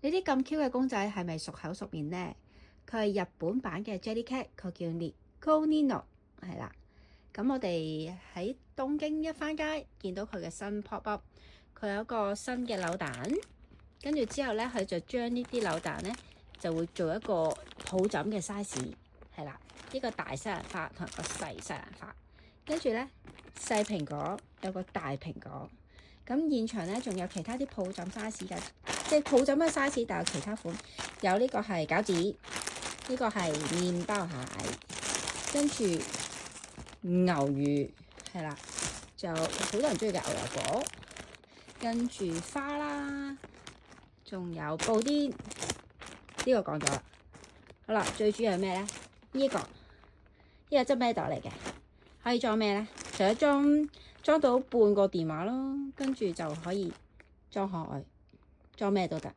呢啲咁 Q 嘅公仔係咪熟口熟面呢？佢係日本版嘅 Jellycat，佢叫 Nico Nino， 係啦。咁我哋喺東京一番街見到佢嘅新 pop up， 佢有一個新嘅扭蛋，跟住之後咧，佢就將呢啲扭蛋咧就會做一個抱枕嘅 size， 係啦，呢個大西蘭花同埋個細西蘭花，跟住咧細蘋果有個大蘋果。咁現場咧仲有其他啲抱枕 size 嘅，即係抱枕嘅 size，但有其他款，有呢個係餃子，呢個係麵包蟹，跟住牛魚係啦，就好多人中意嘅牛油果，跟住花啦，仲有布甸，呢個講咗啦。好啦，最主要係咩咧？呢個執咩袋嚟嘅？可以裝咩咧？除咗裝到半個電話咯，跟住就可以裝可愛，裝咩都得。